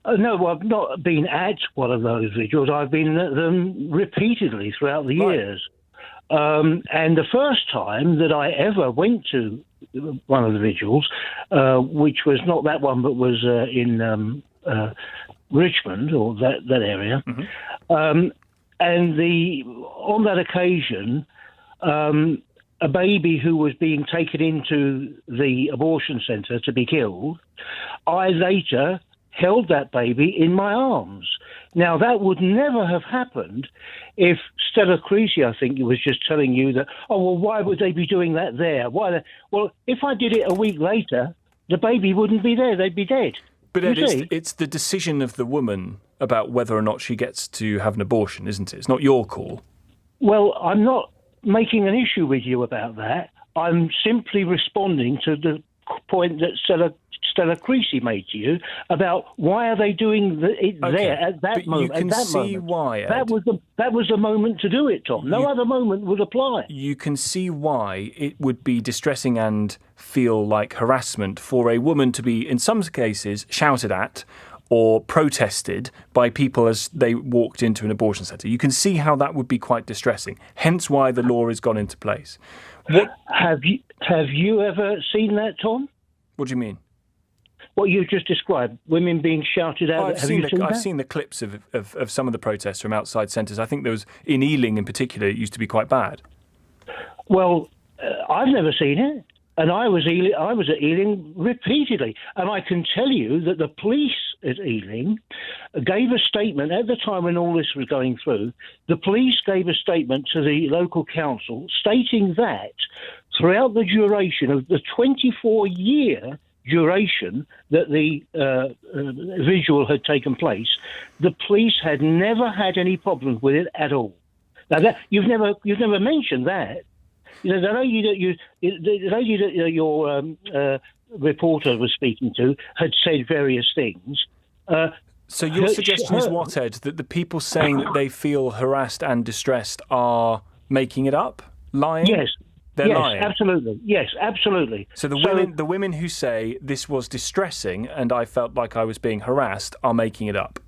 No, well, I've not been at one of those vigils. I've been at them repeatedly throughout the years. And the first time that I ever went to one of the vigils, which was not that one, but was in Richmond or that area, and on that occasion, a baby who was being taken into the abortion centre to be killed, I later held that baby in my arms. Now, that would never have happened if Stella Creasy, I think, was just telling you that, oh, well, why would they be doing that there? Well, if I did it a week later, the baby wouldn't be there. They'd be dead. But Ed, it's the decision of the woman about whether or not she gets to have an abortion, isn't it? It's not your call. Well, I'm not making an issue with you about that. I'm simply responding to the point that Stella Creasy made to you about why are they doing it there at that moment. You can see why, Ed. That was the moment to do it, Tom. No other moment would apply. You can see why it would be distressing and feel like harassment for a woman to be, in some cases, shouted at or protested by people as they walked into an abortion centre. You can see how that would be quite distressing, hence why the law has gone into place. Have you ever seen that, Tom? What do you mean? What you just described, women being shouted at. I've seen the clips of some of the protests from outside centres. I think there was, in Ealing in particular, it used to be quite bad. Well, I've never seen it. And I was at Ealing repeatedly. And I can tell you that the police at Ealing gave a statement at the time when all this was going through. The police gave a statement to the local council stating that throughout the duration of the 24-year duration that the vigil had taken place, the police had never had any problems with it at all. Now, you've never mentioned that. You know, the lady that your reporter was speaking to had said various things. So your suggestion is what, Ed? That the people saying that they feel harassed and distressed are making it up? Lying? Yes. They're lying? Absolutely. Yes, absolutely. So the women who say this was distressing and I felt like I was being harassed are making it up?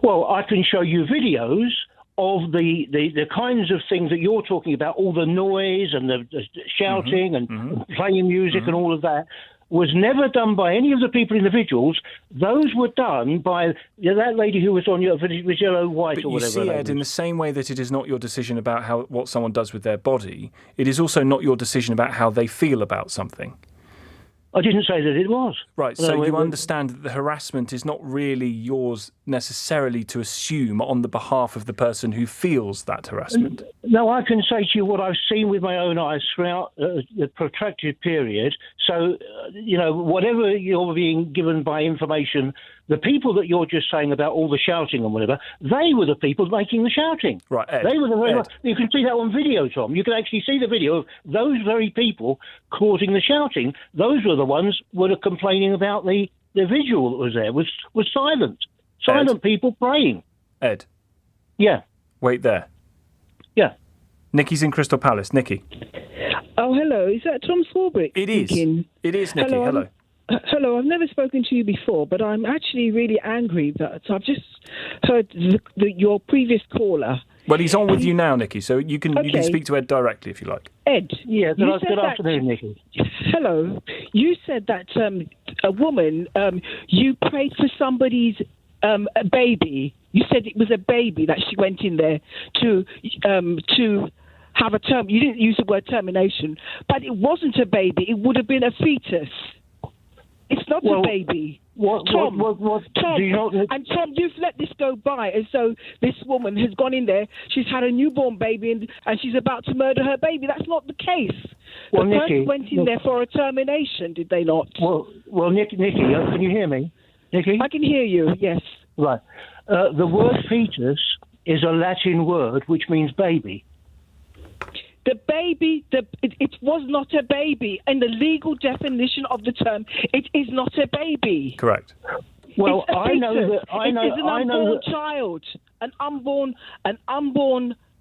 Well, I can show you videos of the kinds of things that you're talking about, all the noise and the shouting and playing music and all of that, was never done by any of the people in the vigils. Those were done by that lady who was on your yellow, white, but or whatever. You see, Ed, in the same way that it is not your decision about what someone does with their body, it is also not your decision about how they feel about something. I didn't say that it was. Right, so you understand that the harassment is not really yours necessarily to assume on the behalf of the person who feels that harassment. No, I can say to you what I've seen with my own eyes throughout the protracted period. So, whatever you're being given by information, the people that you're just saying about all the shouting and whatever, they were the people making the shouting. Right, Ed. They were you can see that on video, Tom. You can actually see the video of those very people causing the shouting. Those were the ones who were complaining about the vigil that was there, was silent. Silent Ed. People praying. Ed. Yeah. Wait there. Yeah. Nicky's in Crystal Palace. Nicky. Oh, hello. Is that Tom Swarbrick? It is. Speaking? It is, Nicky. Hello. Hello, I've never spoken to you before, but I'm actually really angry that I've just heard your previous caller. Well, he's on with you now, Nicky, so you can speak to Ed directly if you like. Ed. Yeah, good afternoon, Nicky. Hello. You said that a woman, you prayed for somebody's a baby. You said it was a baby that she went in there to have a term. You didn't use the word termination, but it wasn't a baby. It would have been a fetus. It's not a baby. Tom, do you know? And Tom, you've let this go by as though this woman has gone in there, she's had a newborn baby and she's about to murder her baby. That's not the case. The person went in there for a termination, did they not? Well, Nicky, can you hear me? Nicky? I can hear you, yes. Right. The word fetus is a Latin word which means baby. The baby, it was not a baby. In the legal definition of the term, it is not a baby. Correct. Well, it's I know that. It is an unborn child. An unborn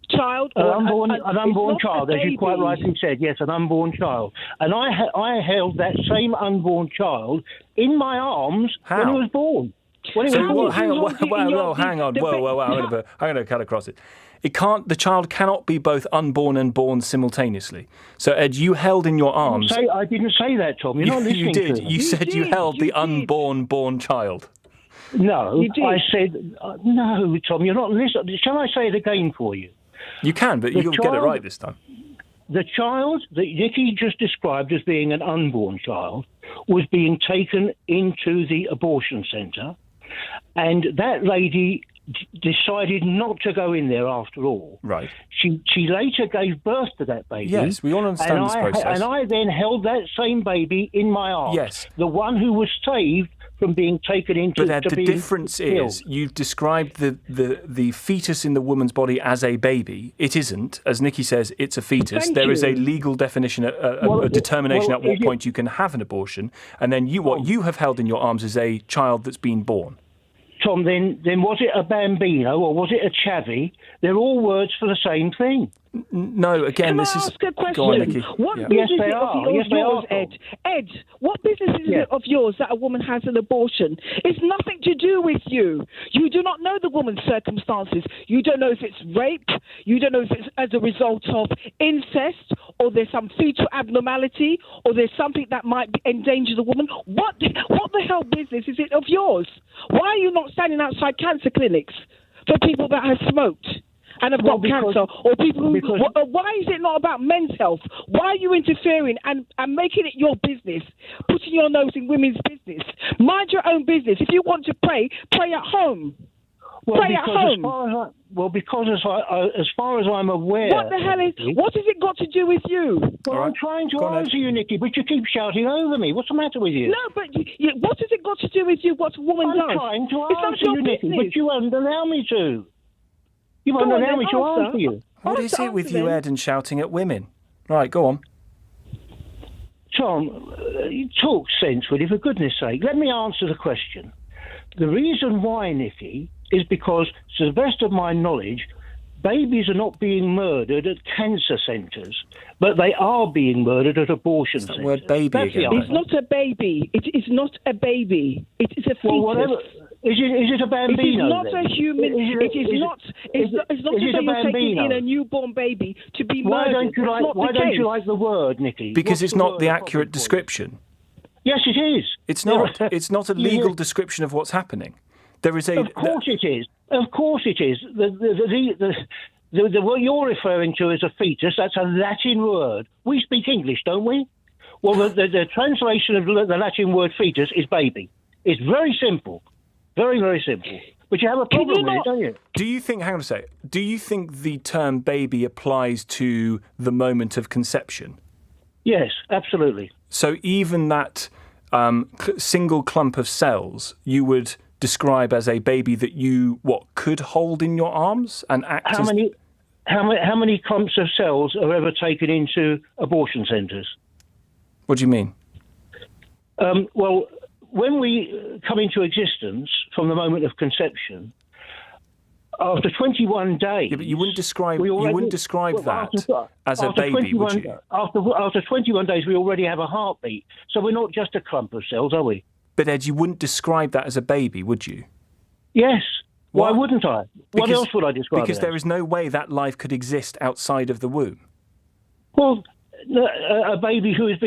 child. An unborn child, as you quite rightly said. Yes, an unborn child. And I held that same unborn child in my arms when he was born. hang on. Whoa. I'm going to cut across it. The child cannot be both unborn and born simultaneously. So, Ed, you held in your arms. I didn't say that, Tom. You're not listening. You did. To me. You said you held the unborn born child. No, I said no, Tom. You're not listening. Shall I say it again for you? You can, but you'll get it right this time. The child that Nicky just described as being an unborn child was being taken into the abortion centre, and that lady decided not to go in there after all. Right. She later gave birth to that baby. Yes, we all understand this process. And I then held that same baby in my arms. Yes. The one who was saved from being taken into... But Ed, the difference is you've described the fetus in the woman's body as a baby. It isn't. As Nicky says, it's a fetus. There is a legal definition, a determination at what point you can have an abortion. And then what you have held in your arms is a child that's been born. Tom, then was it a bambino or was it a chavvy? They're all words for the same thing. No, again, Can I ask a question? Go on, Nicky. What business is it of yours, Ed? Ed, what business is it of yours that a woman has an abortion? It's nothing to do with you. You do not know the woman's circumstances. You don't know if it's rape. You don't know if it's as a result of incest, or there's some fetal abnormality, or there's something that might endanger the woman. What the hell business is it of yours? Why are you not standing outside cancer clinics for people that have smoked and have got cancer, or people who... Why is it not about men's health? Why are you interfering and making it your business, putting your nose in women's business? Mind your own business. If you want to pray at home. Pray at home. As far as I'm aware... What has it got to do with you? Well, right. I'm trying to answer you, Nicky, but you keep shouting over me. What's the matter with you? No, but what has it got to do with you, what a woman does? I'm trying to answer you, Nicky, but you won't allow me to. You won't allow me to answer you. What is it with you, Ed, and shouting at women? Right, go on. Tom, you talk sense, will you, for goodness sake. Let me answer the question. The reason why, Nicky, is because, to the best of my knowledge, babies are not being murdered at cancer centres, but they are being murdered at abortion centres. The word baby again. It's not a baby. It is not a baby. It is a fetus. Well, whatever. Is it a bambino? It is not a human. It's not as though you're taking in a newborn baby to be murdered. Why don't you like the word, Nicky? Because it's not the accurate description. Yes, it is. It's not. It's not a legal description of what's happening. There is a. Of course it is. Of course it is. The what you're referring to as a fetus, that's a Latin word. We speak English, don't we? Well, the translation of the Latin word fetus is baby. It's very simple. Very, very simple. But you have a problem with it, don't you? Do you think, hang on a sec, do you think the term baby applies to the moment of conception? Yes, absolutely. So even that single clump of cells you would describe as a baby that you, could hold in your arms and act how many clumps of cells are ever taken into abortion centres? What do you mean? Well, when we come into existence from the moment of conception, after 21 days... Yeah, but you wouldn't describe that as a baby, would you? After 21 days, we already have a heartbeat. So we're not just a clump of cells, are we? But, Ed, you wouldn't describe that as a baby, would you? Yes. Why wouldn't I? What else would I describe it as? Because there is no way that life could exist outside of the womb. Well... a baby who's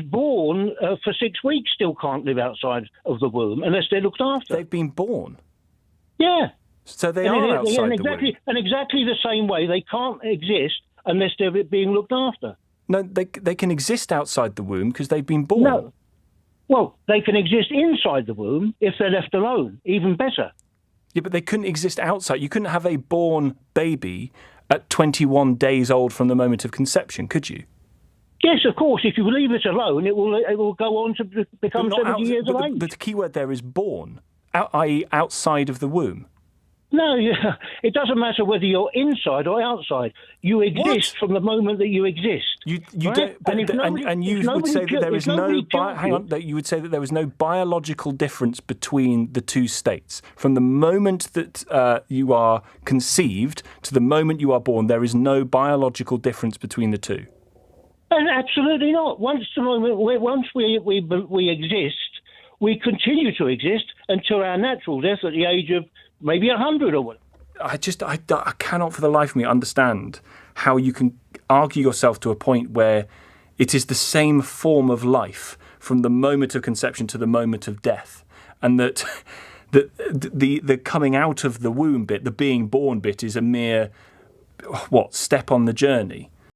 born for 6 weeks still can't live outside of the womb unless they're looked after. They've been born. Yeah. So they are outside the womb. And exactly the same way, they can't exist unless they're being looked after. No, they can exist outside the womb because they've been born. No. Well, they can exist inside the womb if they're left alone. Even better. Yeah, but they couldn't exist outside. You couldn't have a born baby at 21 days old from the moment of conception, could you? Yes, of course. If you leave it alone, it will go on to become 70 years of age. But the key word there is born, i.e. outside of the womb. No, it doesn't matter whether you're inside or outside. You exist from the moment that you exist. You don't, and you would say that there is you would say that there is no biological difference between the two states. From the moment that you are conceived to the moment you are born, there is no biological difference between the two. Absolutely not. Once we exist, we continue to exist until our natural death at the age of maybe 100 or what. I cannot for the life of me understand how you can argue yourself to a point where it is the same form of life from the moment of conception to the moment of death, and that the coming out of the womb bit, the being born bit, is a mere step on the journey.